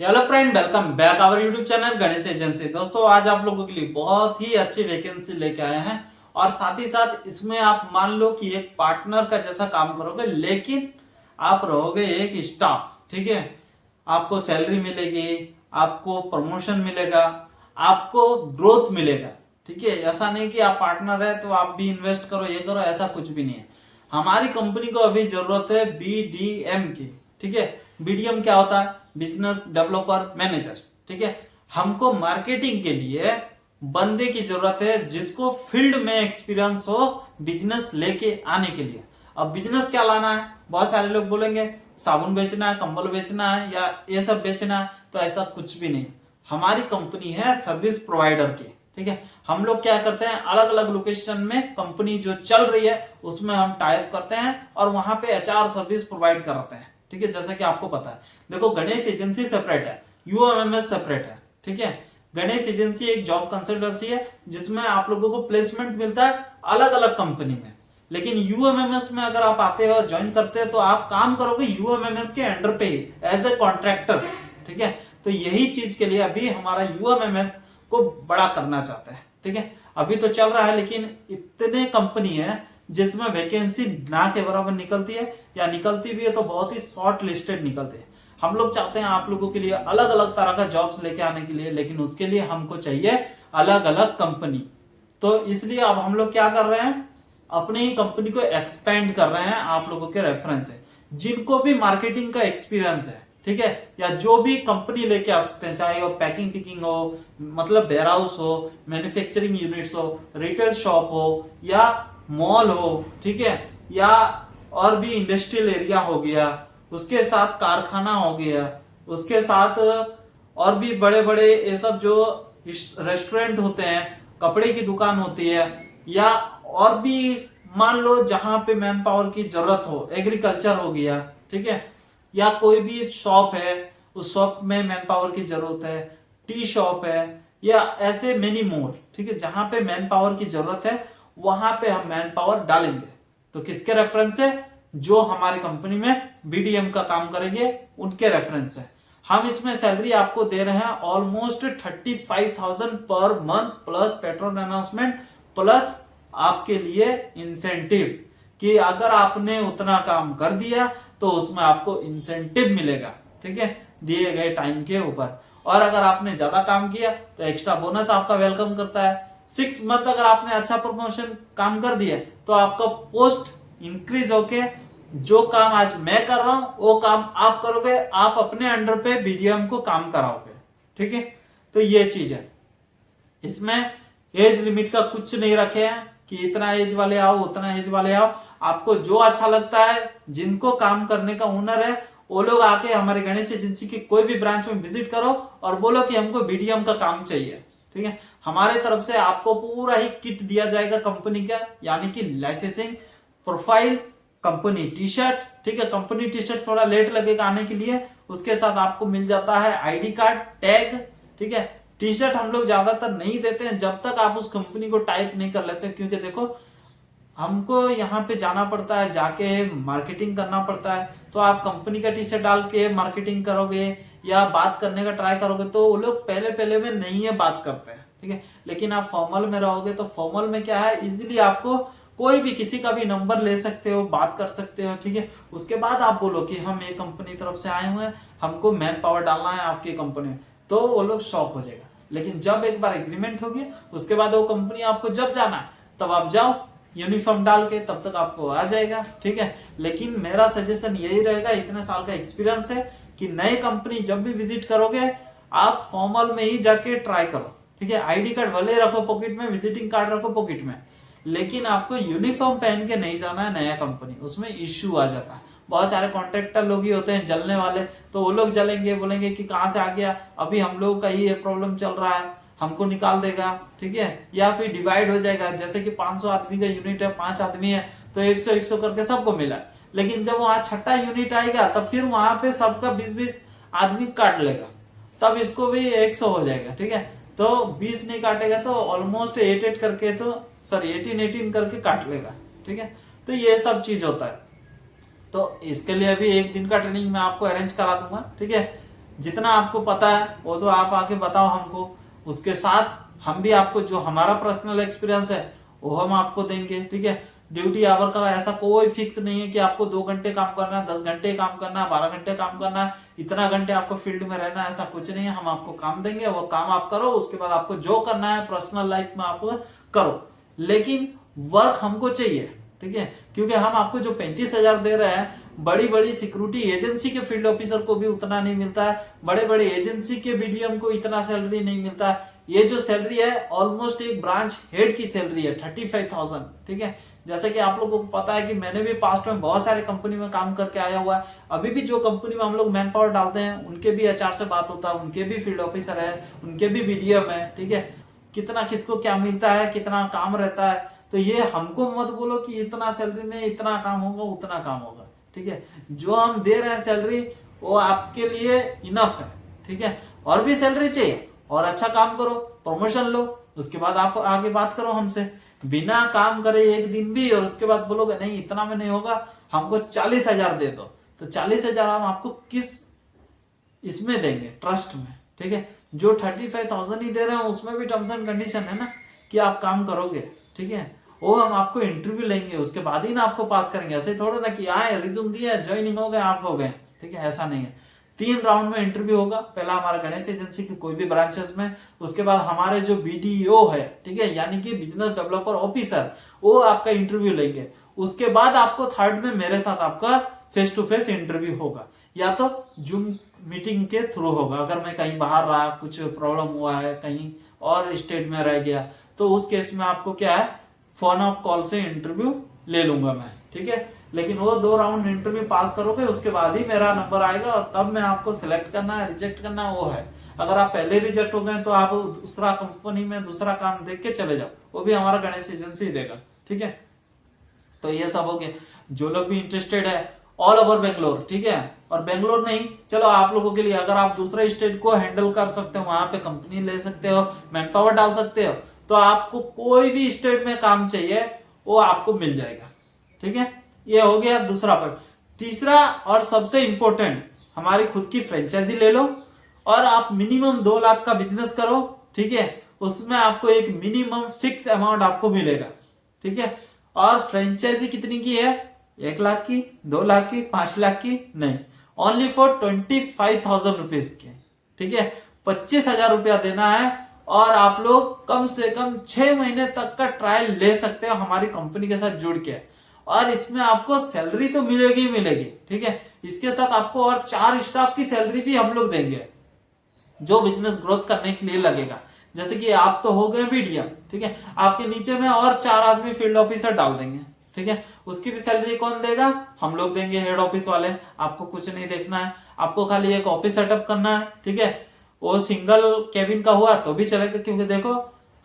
Hello friend, welcome back our YouTube channel Ganesh agency. दोस्तों, आज आप लोगों के लिए बहुत ही अच्छी वैकेंसी लेके आए हैं और साथ ही साथ इसमें आप मान लो कि एक पार्टनर का जैसा काम करोगे, लेकिन आप रहोगे एक स्टाफ। ठीक है, आपको सैलरी मिलेगी, आपको प्रमोशन मिलेगा, आपको ग्रोथ मिलेगा। ठीक है, ऐसा नहीं कि आप पार्टनर है तो आप भी इन्वेस्ट करो, ये करो, ऐसा कुछ भी नहीं है। हमारी कंपनी को अभी जरूरत है बीडीएम की। ठीक है, बीडीएम क्या होता है? Business developer manager. ठीक है, हमको मार्केटिंग के लिए बंदे की जरूरत है जिसको फील्ड में एक्सपीरियंस हो बिजनेस लेके आने के लिए। अब बिजनेस क्या लाना है? बहुत सारे लोग बोलेंगे साबुन बेचना है, कंबल बेचना है या ये सब बेचना है, तो ऐसा कुछ भी नहीं। हमारी कंपनी है सर्विस प्रोवाइडर की। ठीक है, हम लोग क्या करते हैं, अलग अलग लोकेशन में कंपनी जो चल रही है उसमें हम टाइप करते हैं और वहां पे एचआर सर्विस प्रोवाइड कराते हैं। ठीक है, जैसा कि आपको पता है, देखो गणेश एजेंसी सेपरेट है, यूएमएमएस सेपरेट है। ठीक है, गणेश एजेंसी एक जॉब कंसल्टेंसी है जिसमें आप लोगों को प्लेसमेंट मिलता है अलग अलग कंपनी में। लेकिन यूएमएमएस में अगर आप आते हो, ज्वाइन करते हैं, तो आप काम करोगे यूएमएमएस के अंडर पे एज ए कॉन्ट्रैक्टर। ठीक है, तो यही चीज के लिए अभी हमारा यूएमएमएस को बड़ा करना चाहता है। ठीक है, अभी तो चल रहा है, लेकिन इतने कंपनी है जिसमें वैकेंसी ना के बराबर निकलती है, या निकलती भी है तो बहुत ही शॉर्ट लिस्टेड निकलते हैं। हम लोग चाहते हैं आप लोगों के लिए अलग अलग तरह का जॉब्स लेके आने के लिए, लेकिन उसके लिए हमको चाहिए अलग अलग कंपनी। तो इसलिए अब हम लोग क्या कर रहे हैं, अपनी ही कंपनी को एक्सपेंड कर रहे हैं आप लोगों के रेफरेंस से, जिनको भी मार्केटिंग का एक्सपीरियंस है। ठीक है, या जो भी कंपनी लेके आ सकते हैं, चाहे वो पैकिंग पिकिंग हो, मतलब वेयर हाउस हो, मैन्युफैक्चरिंग यूनिट्स हो, रिटेल शॉप हो, या मॉल हो। ठीक है, या और भी इंडस्ट्रियल एरिया हो गया, उसके साथ कारखाना हो गया, उसके साथ और भी बड़े बड़े ये सब जो रेस्टोरेंट होते हैं, कपड़े की दुकान होती है, या और भी मान लो जहां पे मैन पावर की जरूरत हो, एग्रीकल्चर हो गया। ठीक है, या कोई भी शॉप है, उस शॉप में मैन पावर की जरूरत है, टी शॉप है, या ऐसे मेनी मोर। ठीक है, जहां पे मैन पावर की जरूरत है वहां पे हम मैन पावर डालेंगे। तो किसके रेफरेंस से? जो हमारी कंपनी में बीडीएम का काम करेंगे उनके रेफरेंस से। हम इसमें सैलरी आपको दे रहे हैं almost 35,000 per month, plus petrol announcement, plus आपके लिए इंसेंटिव, कि अगर आपने उतना काम कर दिया तो उसमें आपको इंसेंटिव मिलेगा। ठीक है, दिए गए टाइम के ऊपर। और अगर आपने ज्यादा काम किया तो एक्स्ट्रा बोनस आपका वेलकम करता है। 6 मंथ अगर आपने अच्छा प्रमोशन काम कर दिया तो आपका पोस्ट इंक्रीज होके जो काम आज मैं कर रहा हूं वो काम आप करोगे, आप अपने अंडर पे बीडीएम को काम कराओगे। ठीक है, तो ये चीज है। इसमें एज लिमिट का कुछ नहीं रखे हैं कि इतना एज वाले आओ, उतना एज वाले आओ। आपको जो अच्छा लगता है, जिनको काम करने का हुनर है, वो लोग आके हमारे गणेश एजेंसी की कोई भी ब्रांच में विजिट करो और बोलो कि हमको बीडीएम का काम चाहिए। ठीक है, हमारे तरफ से आपको पूरा ही किट दिया जाएगा कंपनी का, यानी कि licensing, profile, company T shirt. ठीक है, कंपनी टी शर्ट थोड़ा लेट लगेगा आने के लिए, उसके साथ आपको मिल जाता है आईडी कार्ड, टैग। ठीक है, टी शर्ट हम लोग ज्यादातर नहीं देते हैं जब तक आप उस कंपनी को टाइप नहीं कर लेते, क्योंकि देखो हमको यहाँ पे जाना पड़ता है, जाके मार्केटिंग करना पड़ता है। तो आप कंपनी का टी शर्ट डाल के मार्केटिंग करोगे या बात करने का ट्राई करोगे तो वो लोग पहले पहले में नहीं है बात करते हैं। ठीक है, लेकिन आप फॉर्मल में रहोगे तो फॉर्मल में क्या है, इजीली आपको कोई भी किसी का भी नंबर ले सकते हो, बात कर सकते हो। ठीक है, उसके बाद आप बोलो कि हम ये कंपनी तरफ से आए हुए हैं, हमको मैन पावर डालना है आपकी कंपनी में, तो वो लोग शॉक हो जाएगा। लेकिन जब एक बार एग्रीमेंट होगी, उसके बाद वो कंपनी आपको जब जाना है तब आप जाओ यूनिफॉर्म डाल के, तब तक आपको आ जाएगा। ठीक है, लेकिन मेरा सजेशन यही रहेगा, इतने साल का एक्सपीरियंस है, कि नई कंपनी जब भी विजिट करोगे आप फॉर्मल में ही जाके ट्राई करो। ठीक है, आईडी कार्ड भले रखो पॉकेट में, विजिटिंग कार्ड रखो पॉकेट में, लेकिन आपको यूनिफॉर्म पहन के नहीं जाना है नया कंपनी, उसमें इश्यू आ जाता है। बहुत सारे कॉन्ट्रैक्टर लोग ही होते हैं जलने वाले, तो वो लोग जलेंगे, बोलेंगे कि कहां से आ गया, अभी हम लोग का ही ये प्रॉब्लम चल रहा है, हमको निकाल देगा। ठीक है, या फिर डिवाइड हो जाएगा, जैसे कि 500 आदमी का यूनिट है, 5 आदमी है तो 100-100 करके सबको मिला। लेकिन जब वहां छठा यूनिट आएगा तब फिर वहां पे सबका 20-20 आदमी काट लेगा, तब इसको भी 100 हो जाएगा। ठीक है, तो 20 नहीं काटेगा तो ऑलमोस्ट 8-8 करके, तो सॉरी 18-18 करके काट लेगा। ठीक है, तो ये सब चीज होता है। तो इसके लिए अभी एक दिन का ट्रेनिंग मैं आपको अरेंज करा दूंगा। ठीक है, जितना आपको पता है वो तो आप आके बताओ हमको, उसके साथ हम भी आपको जो हमारा पर्सनल एक्सपीरियंस है वो हम आपको देंगे। ठीक है, ड्यूटी आवर का ऐसा कोई फिक्स नहीं है कि आपको 2 घंटे काम करना है, 10 घंटे काम करना है, 12 घंटे काम करना है, इतना घंटे आपको फील्ड में रहना है, ऐसा कुछ नहीं है। हम आपको काम देंगे, वो काम आप करो, उसके बाद आपको जो करना है पर्सनल लाइफ में आप करो, लेकिन वर्क हमको चाहिए। ठीक है, क्योंकि हम आपको जो 35,000 दे रहे हैं, बड़ी बड़ी सिक्योरिटी एजेंसी के फील्ड ऑफिसर को भी उतना नहीं मिलता है, बड़े बड़े एजेंसी के बीडीएम को इतना सैलरी नहीं मिलता है। ये जो सैलरी है ऑलमोस्ट एक ब्रांच हेड की सैलरी है 35,000। ठीक है, जैसे कि आप लोगों को पता है कि मैंने भी पास्ट में बहुत सारे कंपनी में काम करके आया हुआ है, अभी भी जो कंपनी में हम लोग मैन पावर डालते हैं उनके भी एचआर से बात होता है, उनके भी फील्ड ऑफिसर है, उनके भी बीडीएम है। ठीक है, कितना किसको क्या मिलता है, कितना काम रहता है, तो ये हमको मत बोलो कि इतना सैलरी में इतना काम होगा उतना काम होगा। ठीक है, जो हम दे रहे हैं सैलरी वो आपके लिए इनफ है। ठीक है, और भी सैलरी चाहिए और अच्छा काम करो, प्रमोशन लो, उसके बाद आप आगे बात करो हमसे। बिना काम करे एक दिन भी और उसके बाद बोलोगे नहीं इतना में नहीं होगा, हमको 40,000 दे दो, तो 40,000 हम आपको किस इसमें देंगे, ट्रस्ट में। ठीक है, जो 35,000 ही दे रहे हैं उसमें भी टर्म्स एंड कंडीशन है ना कि आप काम करोगे। ठीक है, वो हम आपको इंटरव्यू लेंगे, उसके बाद ही ना आपको पास करेंगे। ऐसे थोड़ा ना कि आए रिज्यूम दिया ज्वाइनिंग हो गए आप हो गए। ठीक है, ऐसा नहीं है। 3 राउंड में इंटरव्यू होगा, पहला हमारा गणेश एजेंसी की कोई भी ब्रांचेस में, उसके बाद हमारे जो बीडीओ है, ठीक है, यानी कि बिजनेस डेवलपर ऑफिसर, वो आपका इंटरव्यू लेंगे। उसके बाद आपको थर्ड में मेरे साथ आपका फेस टू फेस इंटरव्यू होगा, या तो जूम मीटिंग के थ्रू होगा। अगर मैं कहीं बाहर रहा, कुछ प्रॉब्लम हुआ है, कहीं और स्टेट में रह गया, तो उस केस में आपको क्या है, फोन ऑफ कॉल से इंटरव्यू ले लूंगा मैं। ठीक है, लेकिन वो 2 राउंड इंटरव्यू पास करोगे उसके बाद ही मेरा नंबर आएगा, और तब मैं आपको सिलेक्ट करना है रिजेक्ट करना है वो है। अगर आप पहले रिजेक्ट हो गए तो आप दूसरा कंपनी में दूसरा काम देख के चले जाओ, वो भी हमारा गणेश एजेंसी देगा। ठीक है, तो ये सब हो गया। जो लोग भी इंटरेस्टेड है ऑल ओवर बेंगलोर, ठीक है, और बेंगलोर नहीं, चलो आप लोगों के लिए अगर आप दूसरे स्टेट को हैंडल कर सकते हो, वहां पे कंपनी ले सकते हो, मैन पावर डाल सकते हो, तो आपको कोई भी स्टेट में काम चाहिए वो आपको मिल जाएगा। ठीक है, ये हो गया दूसरा पॉइंट। तीसरा और सबसे इंपॉर्टेंट, हमारी खुद की फ्रेंचाइजी ले लो और आप मिनिमम 2 लाख का बिजनेस करो। ठीक है, उसमें आपको एक मिनिमम फिक्स अमाउंट आपको मिलेगा। ठीक है, और फ्रेंचाइजी कितनी की है, 1 लाख की, 2 लाख की, 5 लाख की नहीं, ओनली फॉर 25,000 रुपीज की। ठीक है, 25,000 रुपया देना है और आप लोग कम से कम 6 महीने तक का ट्रायल ले सकते हो हमारी कंपनी के साथ जुड़ के, और इसमें आपको सैलरी तो मिलेगी ही मिलेगी। ठीक है, इसके साथ आपको और 4 स्टाफ की सैलरी भी हम लोग देंगे जो बिजनेस ग्रोथ करने के लिए लगेगा। जैसे कि आप तो हो गए बीडीएम, ठीक है, आपके नीचे में और 4 आदमी फील्ड ऑफिसर डाल देंगे। ठीक है, उसकी भी सैलरी कौन देगा, हम लोग देंगे, हेड ऑफिस वाले। आपको कुछ नहीं देखना है, आपको खाली एक ऑफिस सेटअप करना है। ठीक है, वो सिंगल केबिन का हुआ तो भी चलेगा, क्योंकि देखो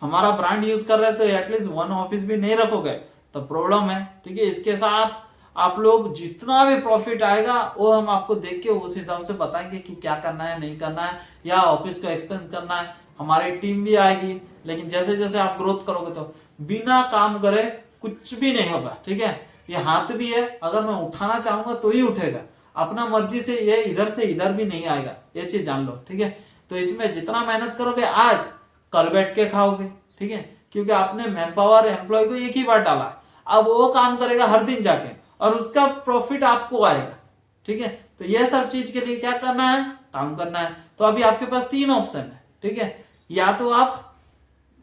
हमारा ब्रांड यूज कर रहे हैं तो एटलीस्ट 1 ऑफिस भी नहीं रखोगे तो प्रॉब्लम है। ठीक है, इसके साथ आप लोग जितना भी प्रॉफिट आएगा वो हम आपको देख के उस हिसाब से बताएंगे कि क्या करना है नहीं करना है, या ऑफिस को एक्सपेंस करना है। हमारी टीम भी आएगी, लेकिन जैसे जैसे आप ग्रोथ करोगे तो बिना काम करे कुछ भी नहीं होगा। ठीक है, ये हाथ भी है, अगर मैं उठाना चाहूंगा तो ही उठेगा, अपना मर्जी से ये इधर से इधर भी नहीं आएगा, ये चीज जान लो। ठीक है, तो इसमें जितना मेहनत करोगे आज, कल बैठ के खाओगे। ठीक है, क्योंकि आपने मैन पावर एम्प्लॉय को एक ही बार डाला, अब वो काम करेगा हर दिन जाके और उसका प्रॉफिट आपको आएगा। ठीक है, तो ये सब चीज के लिए क्या करना है, काम करना है। तो अभी आपके पास 3 ऑप्शन है। ठीक है, या तो आप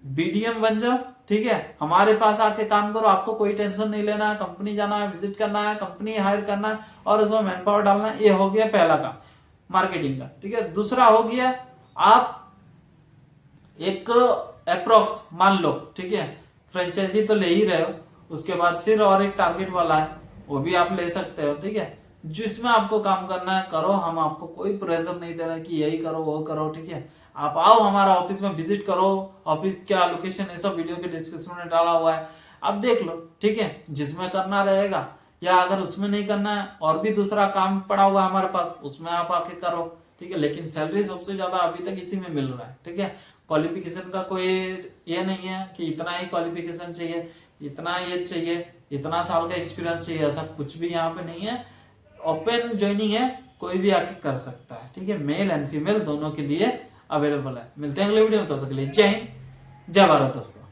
बीडीएम बन जाओ, ठीक है, हमारे पास आके काम करो, आपको कोई टेंशन नहीं लेना है, कंपनी जाना है, विजिट करना है, कंपनी हायर करना है और उसमें मैन पावर डालना है। ये हो गया पहला काम, मार्केटिंग का। ठीक है, दूसरा हो गया, आप एक अप्रोक्स मान लो, ठीक है, फ्रेंचाइजी तो ले ही रहे हो, उसके बाद फिर और एक टारगेट वाला है, वो भी आप ले सकते हो। ठीक है, जिसमें आपको काम करना है करो, हम आपको कोई प्रेशर नहीं दे रहे कि यही करो वो करो। ठीक है, आप आओ हमारा ऑफिस में विजिट करो, ऑफिस क्या लोकेशन है सब वीडियो के डिस्क्रिप्शन में डाला हुआ है, आप देख लो। ठीक है, जिसमें करना रहेगा, या अगर उसमें नहीं करना है और भी दूसरा काम पड़ा हुआ है हमारे पास, उसमें आप आके करो। ठीक है, लेकिन सैलरी सबसे ज्यादा अभी तक इसी में मिल रहा है। ठीक है, क्वालिफिकेशन का कोई ये नहीं है कि इतना ही क्वालिफिकेशन चाहिए, इतना ये चाहिए, इतना साल का एक्सपीरियंस चाहिए, ऐसा कुछ भी यहाँ पे नहीं है। ओपन ज्वाइनिंग है, कोई भी आके कर सकता है। ठीक है, मेल एंड फीमेल दोनों के लिए अवेलेबल है। मिलते हैं अगले वीडियो में, तब तक के लिए जय हिंद, जय भारत दोस्तों।